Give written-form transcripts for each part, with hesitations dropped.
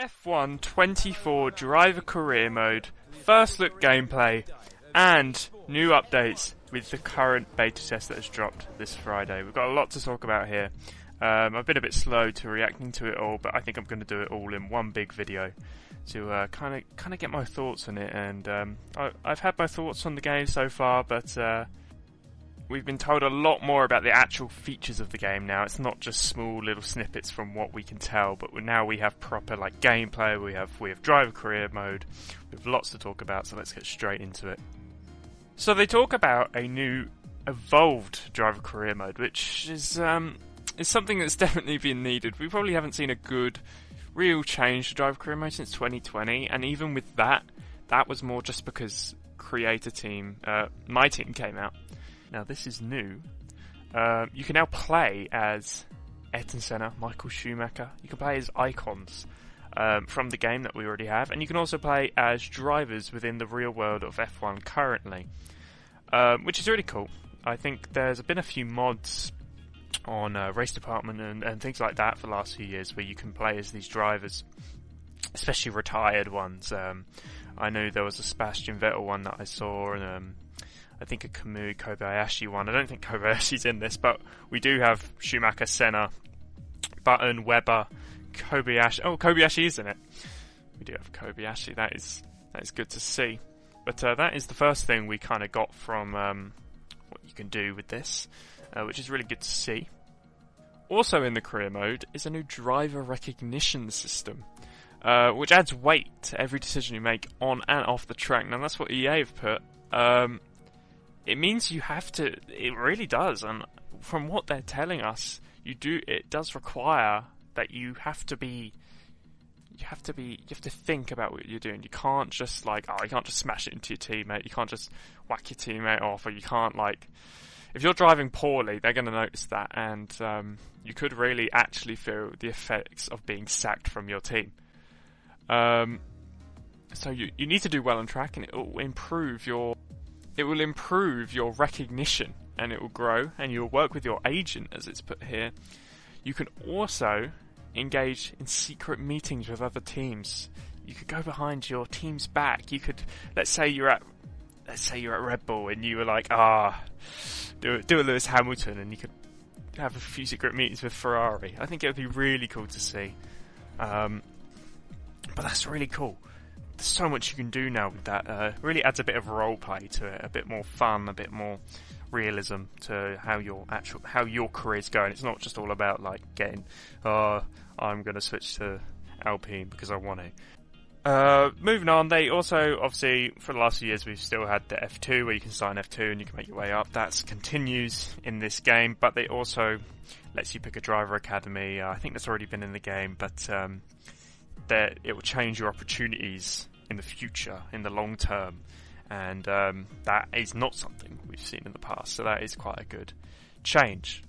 F1 24 driver career mode, first look gameplay, and new updates with the current beta test that has dropped this Friday. We've got a lot to talk about here. I've been a bit slow to reacting to it all, but I think I'm going to do it all in one big video to kind of get my thoughts on it. And I've had my thoughts on the game so far, but we've been told a lot more about the actual features of the game now. It's not just small little snippets from what we can tell, but now we have proper gameplay. We have driver career mode. We have lots to talk about, so let's get straight into it. So they talk about a new evolved driver career mode, which is something that's definitely been needed. We probably haven't seen a good, real change to driver career mode since 2020, and even with that was more just because Creator Team, my team, came out. Now this is new. You can now play as Ayrton Senna, Michael Schumacher. You can play as icons from the game that we already have, and you can also play as drivers within the real world of F1 currently, which is really cool. I think there's been a few mods on Race Department and things like that for the last few years where you can play as these drivers, especially retired ones. I know there was a Sebastian Vettel one that I saw, and I think a Kamui Kobayashi one. I don't think Kobayashi's in this, but we do have Schumacher, Senna, Button, Webber, Kobayashi. Oh, Kobayashi is in it. We do have Kobayashi. That is good to see. But that is the first thing we kind of got from what you can do with this, which is really good to see. Also in the career mode is a new driver recognition system, which adds weight to every decision you make on and off the track. Now that's what EA have put. It means you have to. It really does, and from what they're telling us, it does require that you have to think about what you're doing. You can't just you can't just smash it into your teammate. You can't just whack your teammate off, or you can't if you're driving poorly, they're going to notice that, and you could really actually feel the effects of being sacked from your team. So you need to do well on track, and it will improve your recognition, and it will grow, and you'll work with your agent, as it's put here. You can also engage in secret meetings with other teams. You could go behind your team's back. You could, let's say you're at Red Bull and you were do a Lewis Hamilton, and you could have a few secret meetings with Ferrari. I think it would be really cool to see. But that's really cool. There's so much you can do now with that. Really adds a bit of role play to it, a bit more fun, a bit more realism to how your career's going. It's not just all about getting, I'm going to switch to Alpine because I want to. Moving on, they also, obviously, for the last few years, we've still had the F2 where you can sign F2 and you can make your way up. That continues in this game, but they also lets you pick a driver academy. I think that's already been in the game, but that it will change your opportunities in the future, in the long term, and that is not something we've seen in the past, so that is quite a good change.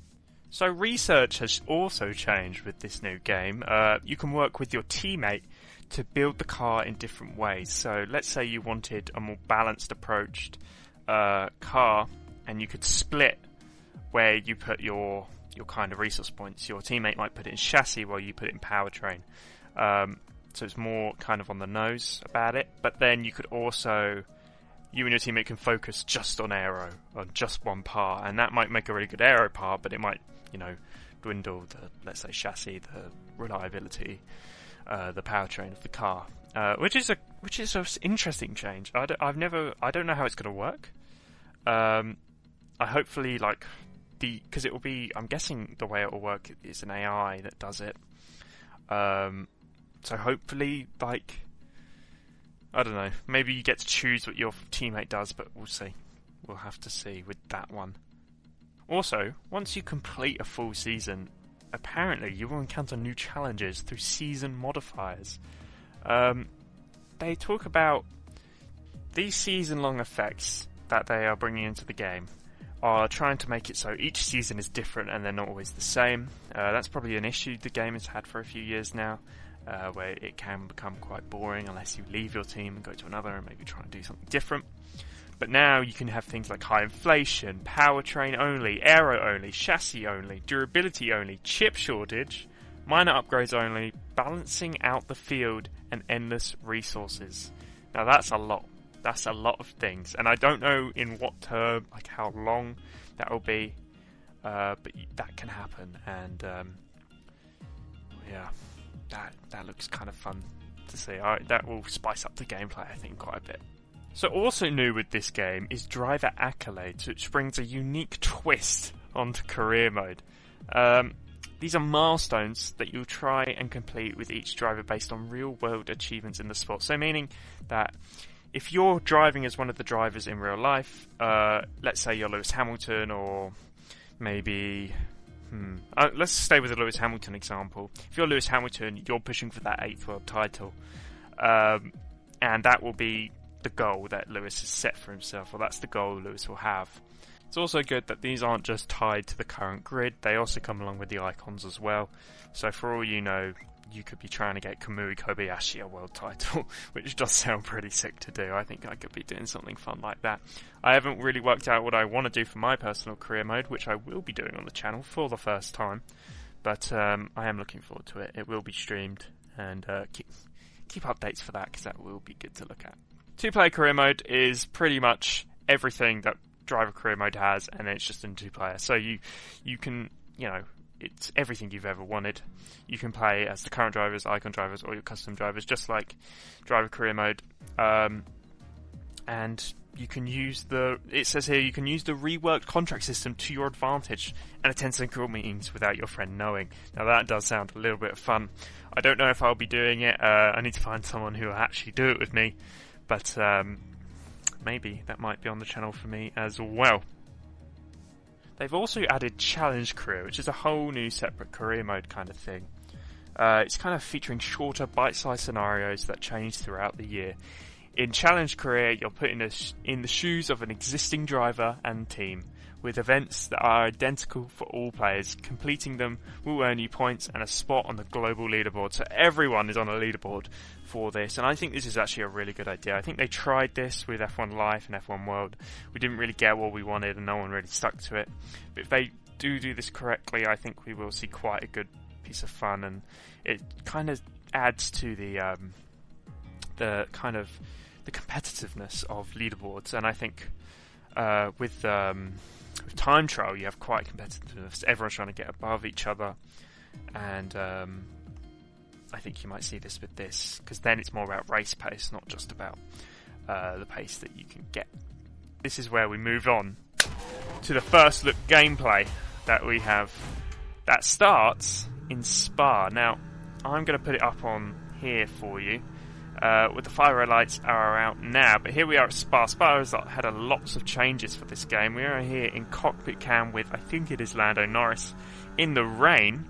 So research has also changed with this new game. You can work with your teammate to build the car in different ways. So let's say you wanted a more balanced approached car, and you could split where you put your kind of resource points. Your teammate might put it in chassis while you put it in powertrain. So it's more kind of on the nose about it. But then you could also, you and your teammate can focus just on aero, on just one part, and that might make a really good aero part, but it might, dwindle the, let's say, chassis, the reliability, the powertrain of the car, which is an interesting change. I don't know how it's going to work. I hopefully because it will be, I'm guessing the way it will work is an AI that does it. So hopefully, I don't know, maybe you get to choose what your teammate does, but we'll see. We'll have to see with that one. Also, once you complete a full season, apparently you will encounter new challenges through season modifiers. They talk about these season-long effects that they are bringing into the game are trying to make it so each season is different and they're not always the same. That's probably an issue the game has had for a few years now, where it can become quite boring unless you leave your team and go to another and maybe try and do something different. But now you can have things like high inflation, powertrain only, aero only, chassis only, durability only, chip shortage, minor upgrades only, balancing out the field, and endless resources. Now that's a lot. That's a lot of things, and I don't know in what term, like how long that will be, but that can happen, and yeah, that looks kind of fun to see. That will spice up the gameplay, I think, quite a bit. So also new with this game is Driver Accolades, which brings a unique twist onto career mode. These are milestones that you'll try and complete with each driver based on real-world achievements in the sport. So meaning that if you're driving as one of the drivers in real life, let's say you're Lewis Hamilton, or maybe... let's stay with the Lewis Hamilton example. If you're Lewis Hamilton, you're pushing for that 8th world title. And that will be the goal that Lewis has set for himself, or that's the goal Lewis will have. It's also good that these aren't just tied to the current grid, they also come along with the icons as well. So for all you know, you could be trying to get Kamui Kobayashi a world title, which does sound pretty sick to do. I think I could be doing something fun like that. I haven't really worked out what I want to do for my personal career mode, which I will be doing on the channel for the first time. But I am looking forward to it. It will be streamed, and keep updates for that, because that will be good to look at. Two-player career mode is pretty much everything that Driver career mode has, and it's just in two-player. So you can, it's everything you've ever wanted. You can play as the current drivers, icon drivers, or your custom drivers, just like Driver career mode. And you can use it says here, you can use the reworked contract system to your advantage and attend synchro meetings without your friend knowing. Now that does sound a little bit of fun. I don't know if I'll be doing it. I need to find someone who will actually do it with me. But maybe that might be on the channel for me as well. They've also added Challenge Career, which is a whole new separate career mode kind of thing. It's kind of featuring shorter, bite-sized scenarios that change throughout the year. In Challenge Career, you're put in the shoes of an existing driver and team, with events that are identical for all players. Completing them will earn you points and a spot on the global leaderboard. So everyone is on a leaderboard for this, and I think this is actually a really good idea. I think they tried this with F1 Life and F1 World. We didn't really get what we wanted, and no one really stuck to it. But if they do this correctly, I think we will see quite a good piece of fun, and it kind of adds to the competitiveness of leaderboards. And I think with time trial, you have quite competitiveness. Everyone's trying to get above each other, and I think you might see this with this, because then it's more about race pace, not just about the pace that you can get. This is where we move on to the first look gameplay that we have, that starts in Spa. Now, I'm going to put it up on here for you. With the fire lights are out now, but here we are at Spa. Spa has had lots of changes for this game. We are here in cockpit cam with, I think it is Lando Norris, in the rain.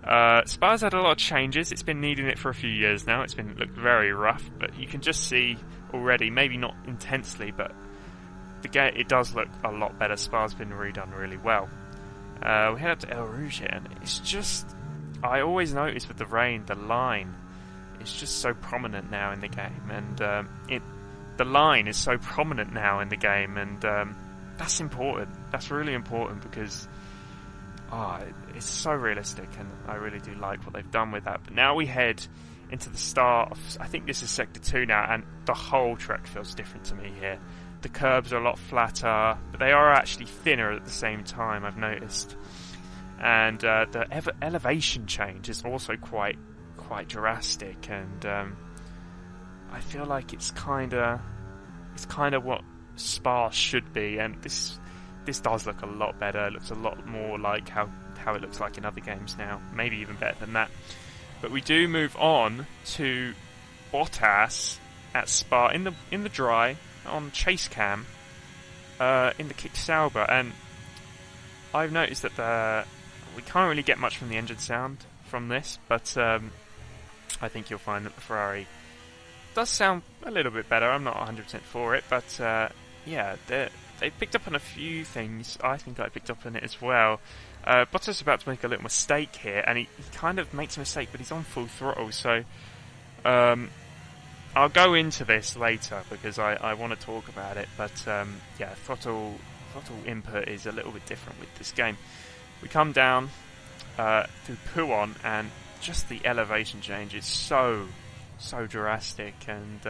Spa's had a lot of changes. It's been needing it for a few years now. It's been looked very rough, but you can just see already, maybe not intensely, but the game, it does look a lot better. Spa's been redone really well. We head up to El Rouge here, and it's just, I always notice with the rain, the line is just so prominent now in the game, and the line is so prominent now in the game, and that's important. That's really important, because it's so realistic, and I really do like what they've done with that. But now we head into the start of, I think this is Sector 2 now, and the whole track feels different to me here. The curbs are a lot flatter, but they are actually thinner at the same time, I've noticed. And the elevation change is also quite drastic, and I feel like it's kind of what Spa should be, and this does look a lot better. It looks a lot more like how it looks like in other games now, maybe even better than that. But we do move on to Bottas at Spa in the dry on chase cam in the Kick Sauber, and I've noticed that we can't really get much from the engine sound from this, but I think you'll find that the Ferrari does sound a little bit better. I'm not 100% for it, but yeah, they picked up on a few things. I think I picked up on it as well. Bottas is about to make a little mistake here, and he kind of makes a mistake, but he's on full throttle, so I'll go into this later, because I want to talk about it, but yeah, throttle input is a little bit different with this game. We come down, through Puon, and just the elevation change is so drastic, and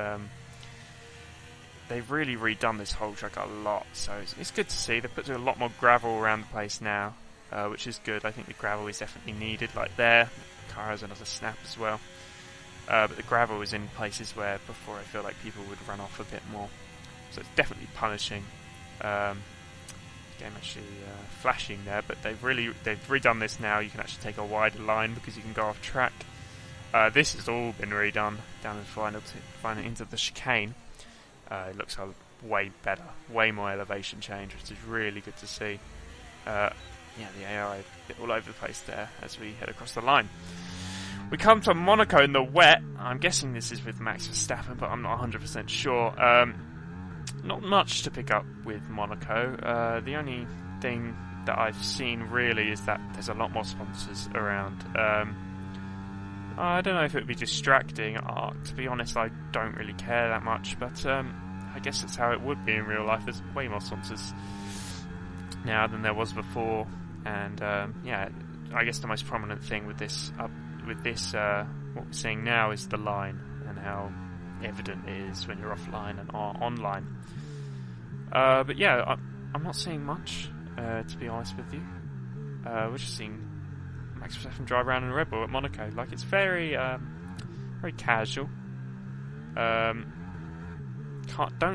they've really redone this whole track a lot, so it's good to see. They've put a lot more gravel around the place now, which is good. I think the gravel is definitely needed, like there. The car has another snap as well. But the gravel is in places where before I feel like people would run off a bit more. So it's definitely punishing. Game actually flashing there, but they've redone this now. You can actually take a wider line because you can go off track. This has all been redone down in final into the chicane. It looks way better, way more elevation change, which is really good to see. Yeah, the AI a bit all over the place there as we head across the line. We come to Monaco in the wet. I'm guessing this is with Max Verstappen, but I'm not 100% sure. Not much to pick up with Monaco. The only thing that I've seen really is that there's a lot more sponsors around. I don't know if it would be distracting. To be honest, I don't really care that much, but I guess that's how it would be in real life. There's way more sponsors now than there was before, and yeah, I guess the most prominent thing with this what we're seeing now is the line and how evident it is when you're offline and online. But yeah, I'm not seeing much, to be honest with you. We're just seeing Max Verstappen drive around in a Red Bull at Monaco. Like, it's very casual. Don't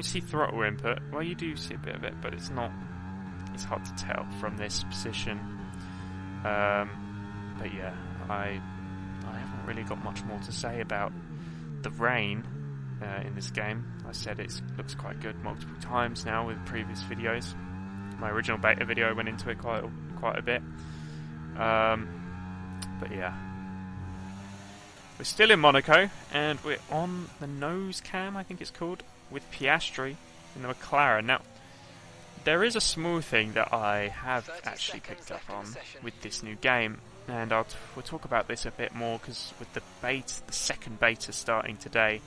see throttle input. Well, you do see a bit of it, but it's not. It's hard to tell from this position. But yeah, I haven't really got much more to say about the rain in this game. I said it looks quite good multiple times now with previous videos. My original beta video went into it quite a bit. But yeah, we're still in Monaco, and we're on the nose cam, I think it's called, with Piastri in the McLaren. Now, there is a small thing that I have actually picked up on with this new game, and we'll talk about this a bit more because with the second beta starting today,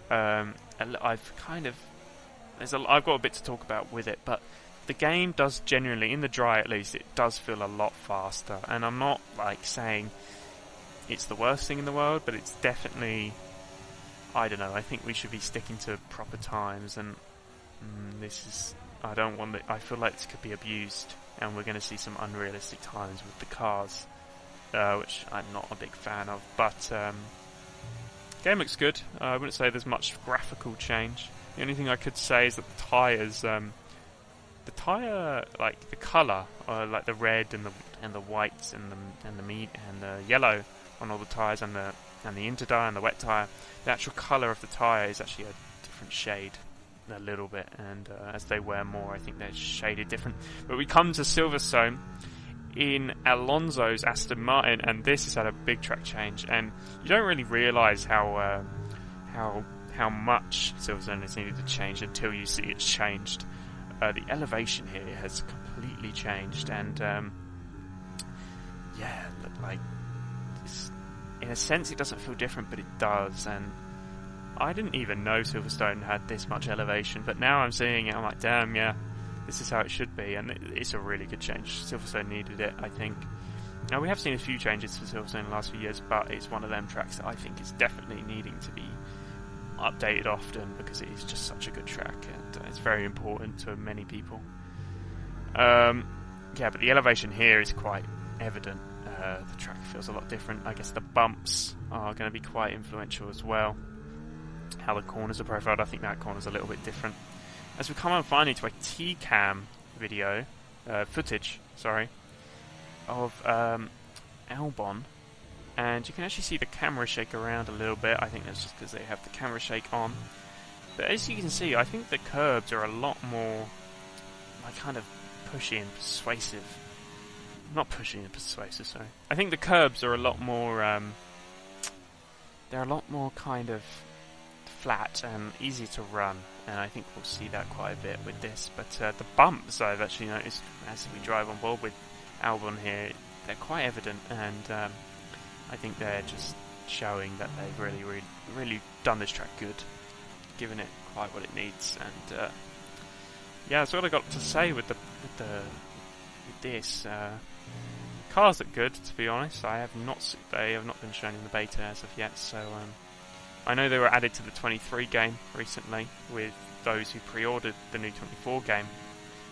I've got a bit to talk about with it, but the game does genuinely, in the dry at least, it does feel a lot faster. And I'm not like saying it's the worst thing in the world, but it's definitely, I don't know, I think we should be sticking to proper times, and I feel like this could be abused, and we're going to see some unrealistic times with the cars, which I'm not a big fan of, but game looks good. I wouldn't say there's much graphical change. The only thing I could say is that the tyres, like the colour, like the red and the whites and the yellow on all the tyres and the interdye and the wet tyre, the actual colour of the tyre is actually a different shade a little bit, and as they wear more, I think they're shaded different. But we come to Silverstone in Alonso's Aston Martin, and this has had a big track change, and you don't really realise how much Silverstone has needed to change until you see it's changed. The elevation here has completely changed, and yeah, like in a sense it doesn't feel different, but it does. And I didn't even know Silverstone had this much elevation, but now I'm seeing it, I'm like, damn, yeah, this is how it should be, and it's a really good change. Silverstone needed it, I think. Now, we have seen a few changes for Silverstone in the last few years, but it's one of them tracks that I think is definitely needing to be updated often, because it is just such a good track, and it's very important to many people. Yeah, but the elevation here is quite evident. The track feels a lot different. I guess the bumps are going to be quite influential as well. How the corners are profiled, I think that corner's a little bit different. As we come on finally to a T-Cam video, footage, of Albon, and you can actually see the camera shake around a little bit. I think that's just because they have the camera shake on. But as you can see, I think the curbs are a lot more like kind of pushy and persuasive. Not pushy and persuasive, sorry. I think the curbs are a lot more they're a lot more kind of flat and easy to run, and I think we'll see that quite a bit with this. But the bumps, I've actually noticed as we drive on board with Albon here, they're quite evident, and I think they're just showing that they've really done this track good, given it quite what it needs. And yeah, that's what I got to say with this. Cars look good, to be honest. They have not been shown in the beta as of yet, so I know they were added to the 23 game recently with those who pre-ordered the new 24 game,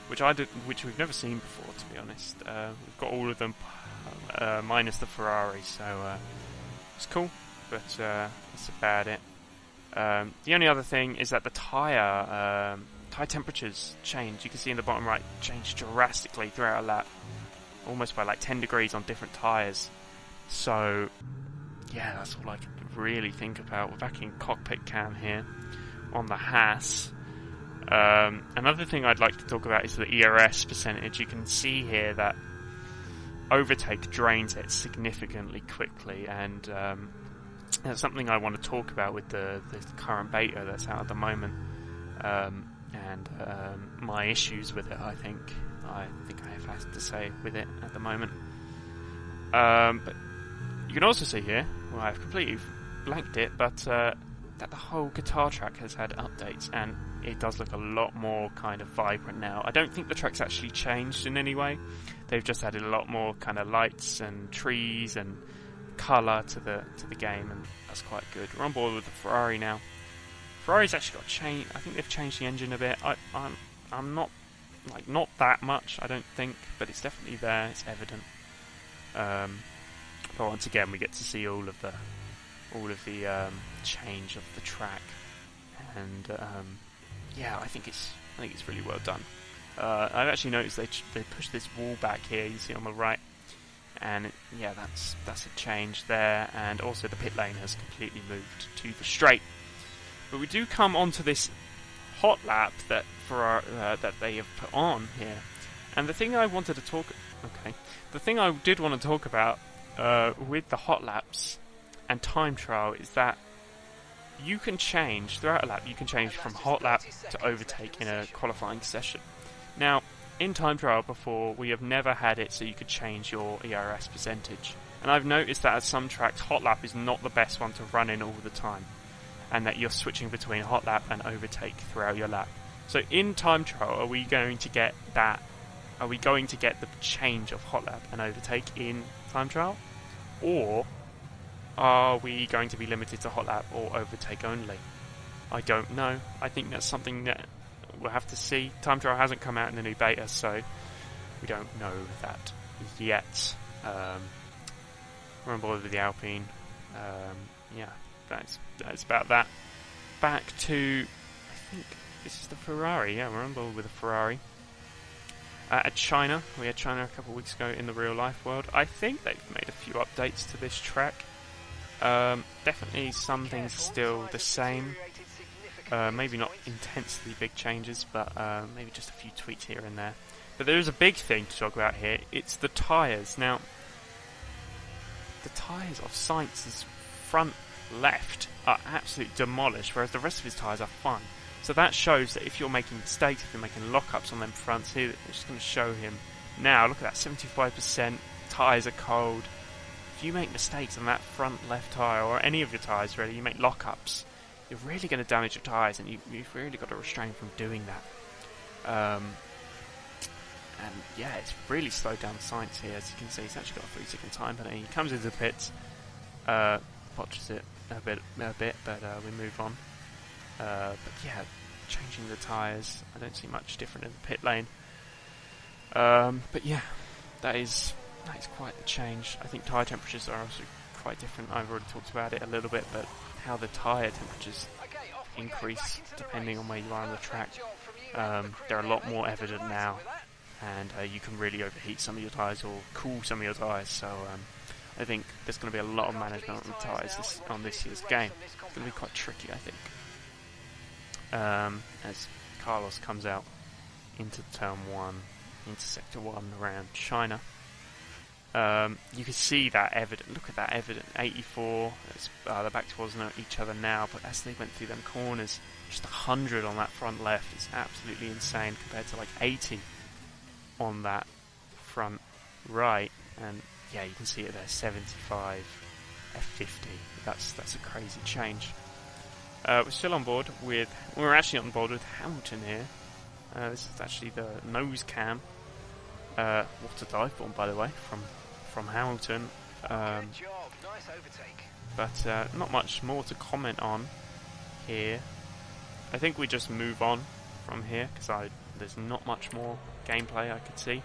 which we've never seen before, to be honest. We've got all of them minus the Ferrari, so it's cool, but that's about it. The only other thing is that the tyre temperatures change. You can see in the bottom right, change drastically throughout a lap, almost by like 10 degrees on different tyres. So yeah, that's all I can really think about. We're back in cockpit cam here on the Haas. Another thing I'd like to talk about is the ERS percentage. You can see here that overtake drains it significantly quickly, and that's something I want to talk about with the current beta that's out at the moment, and my issues with it. I think I have had to say with it at the moment. But you can also see here, well, I've completely blanked it, but that the whole guitar track has had updates, and it does look a lot more kind of vibrant now. I don't think the track's actually changed in any way. They've just added a lot more kind of lights and trees and colour to the game, and that's quite good. We're on board with the Ferrari now. Ferrari's actually got changed. I think they've changed the engine a bit. I'm not that much, I don't think, but it's definitely there. It's evident. But once again, we get to see all of the change of the track, and yeah, I think it's really well done. I've actually noticed they pushed this wall back here. You see on the right, and yeah, that's a change there. And also the pit lane has completely moved to the straight. But we do come onto this hot lap that that they have put on here, and the thing I wanted to talk. Okay, the thing I did want to talk about with the hot laps and time trial is that you can change throughout a lap. You can change from hot lap to overtake in a qualifying session. Now, in time trial before, we have never had it so you could change your ERS percentage. And I've noticed that at some tracks, hot lap is not the best one to run in all the time, and that you're switching between hot lap and overtake throughout your lap. So in time trial, are we going to get that? Are we going to get the change of hot lap and overtake in time trial? Or are we going to be limited to hot lap or overtake only? I don't know. I think that's something that we'll have to see. Time trial hasn't come out in the new beta, so we don't know that yet. We're on board with the Alpine. Yeah, that's about that. Back to, I think this is the Ferrari. Yeah, we're on board with the Ferrari. At China, we had China a couple of weeks ago in the real life world. I think they've made a few updates to this track. Definitely some things still the same. Maybe not intensely big changes, but maybe just a few tweaks here and there. But there is a big thing to talk about here. It's the tyres. Now, the tyres of Sainz's front left are absolutely demolished, whereas the rest of his tyres are fine. So that shows that if you're making mistakes, if you're making lockups on them fronts here, I'm just going to show him now. Look at that, 75%. Tyres are cold. If you make mistakes on that front left tyre, or any of your tyres really, you make lockups, you're really going to damage your tyres, and you've really got to restrain from doing that. And yeah, it's really slowed down Sainz here. As you can see, he's actually got a 3-second time penalty. He comes into the pits, botches it a bit, but we move on. But yeah, changing the tyres, I don't see much different in the pit lane. But yeah, that is quite the change. I think tyre temperatures are also quite different. I've already talked about it a little bit, but how the tyre temperatures increase depending on where you are on the track, they're a lot more evident now, and you can really overheat some of your tyres or cool some of your tyres. So I think there's going to be a lot of management on the tyres on this year's game. It's going to be quite tricky, I think. As Carlos comes out into turn 1, into sector 1 around China. You can see that evident. Look at that evident. 84. They're back towards each other now, but as they went through them corners, just 100 on that front left is absolutely insane compared to like 80 on that front right. And yeah, you can see it there. 75, F50. That's a crazy change. We're still on board with. We're actually on board with Hamilton here. This is actually the nose cam. What a dive bomb, by the way, from from Hamilton. But not much more to comment on here. I think we just move on from here because there's not much more gameplay I could see.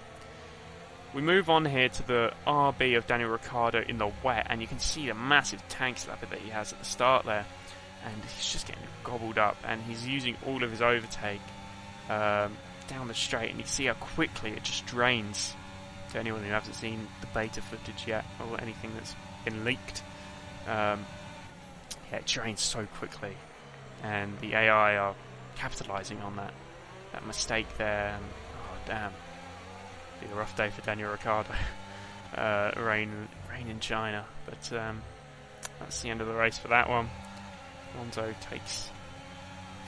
We move on here to the RB of Daniel Ricciardo in the wet, and you can see the massive tank slapper that he has at the start there, and he's just getting gobbled up, and he's using all of his overtake down the straight, and you see how quickly it just drains. To anyone who hasn't seen the beta footage yet, or anything that's been leaked, yeah, it drains so quickly, and the AI are capitalising on that mistake there. And, oh damn, be a rough day for Daniel Ricciardo. Rain in China, but that's the end of the race for that one. Alonso takes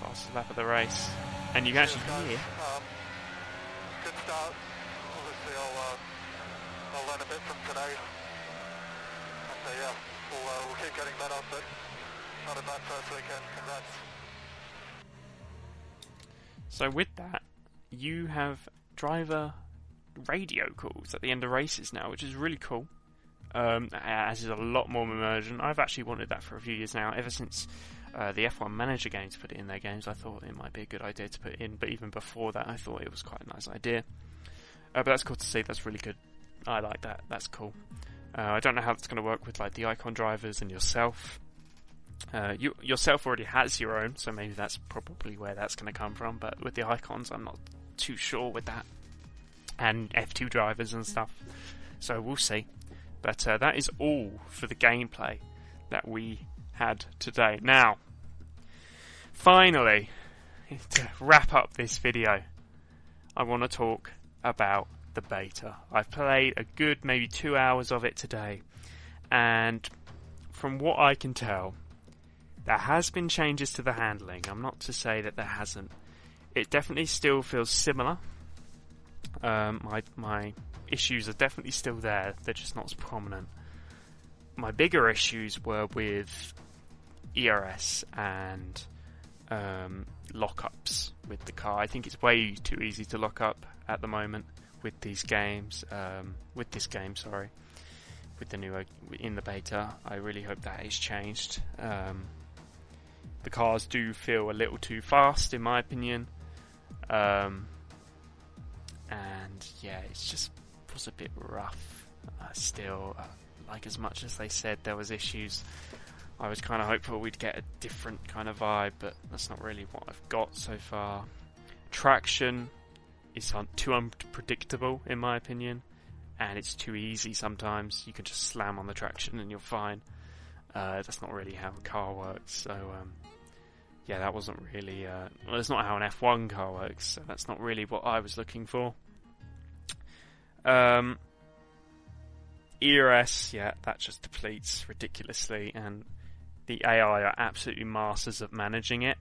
fastest lap of the race, and you can actually hear. Good start. Obviously, I'll learn a bit from today, and yeah, we'll keep getting better. But not a bad first weekend. Congrats. So with that, you have driver radio calls at the end of races now, which is really cool. As is a lot more immersion. I've actually wanted that for a few years now, ever since the F1 Manager games put it in their games. I thought it might be a good idea to put it in, but even before that I thought it was quite a nice idea. But that's cool to see. That's really good. I like that. That's cool. I don't know how it's going to work with like the icon drivers and yourself. Yourself already has your own, so maybe that's probably where that's going to come from. But with the icons, I'm not too sure with that. And F2 drivers and stuff. So we'll see. But that is all for the gameplay that we had today. Now, finally, to wrap up this video, I want to talk about the beta. I've played a good maybe 2 hours of it today, and from what I can tell, there has been changes to the handling. I'm not to say that there hasn't. It definitely still feels similar. My issues are definitely still there. They're just not as prominent. My bigger issues were with ERS and lockups with the car. I think it's way too easy to lock up at the moment with these games. With this game, sorry. With the new in the beta, I really hope that is changed. The cars do feel a little too fast, in my opinion. And yeah, it just was a bit rough. Still, like as much as they said there was issues, I was kind of hopeful we'd get a different kind of vibe, but that's not really what I've got so far. Traction is too unpredictable, in my opinion, and it's too easy sometimes. You can just slam on the traction and you're fine. That's not really how a car works, so yeah, that wasn't really... well, it's not how an F1 car works, so that's not really what I was looking for. ERS, yeah, that just depletes ridiculously, and the AI are absolutely masters at managing it.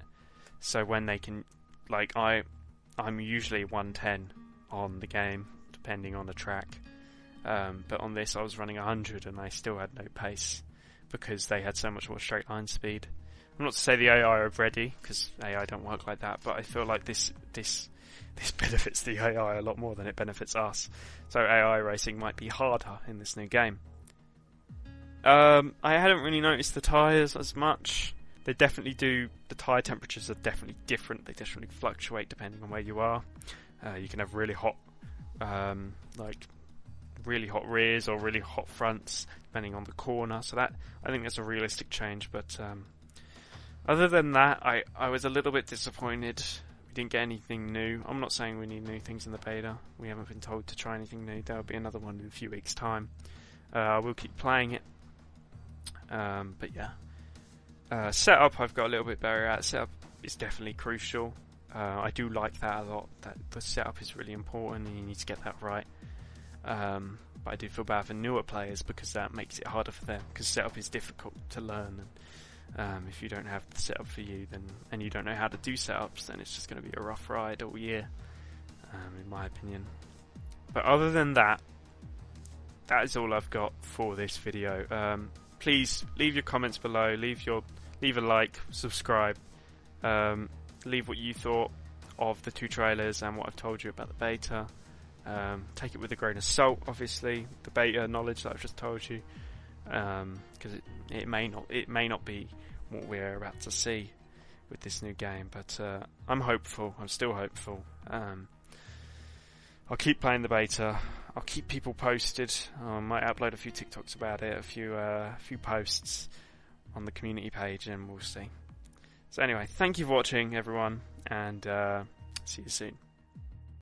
So when they can... Like, I'm usually 110 on the game, depending on the track. But on this I was running 100 and I still had no pace, because they had so much more straight line speed. I'm not to say the AI are ready, because AI don't work like that, but I feel like this benefits the AI a lot more than it benefits us. So AI racing might be harder in this new game. I hadn't really noticed the tyres as much. They definitely do. The tyre temperatures are definitely different. They definitely fluctuate depending on where you are. You can have really hot, really hot rears or really hot fronts, depending on the corner. So that, I think that's a realistic change. But other than that, I was a little bit disappointed. We didn't get anything new. I'm not saying we need new things in the beta. We haven't been told to try anything new. There'll be another one in a few weeks' time. We'll keep playing it. But yeah. Setup, I've got a little bit better at. Setup is definitely crucial. I do like that a lot. That the setup is really important, and you need to get that right. But I do feel bad for newer players, because that makes it harder for them. Because setup is difficult to learn, and if you don't have the setup for you, then and you don't know how to do setups, then it's just going to be a rough ride all year, in my opinion. But other than that, that is all I've got for this video. Please leave your comments below. Leave a like, subscribe. Leave what you thought of the two trailers and what I've told you about the beta. Take it with a grain of salt, obviously, the beta knowledge that I've just told you, because it may not be what we're about to see with this new game. But I'm hopeful. I'm still hopeful. I'll keep playing the beta. I'll keep people posted. I might upload a few TikToks about it, a few posts on the community page, and we'll see. So anyway, thank you for watching, everyone, and see you soon.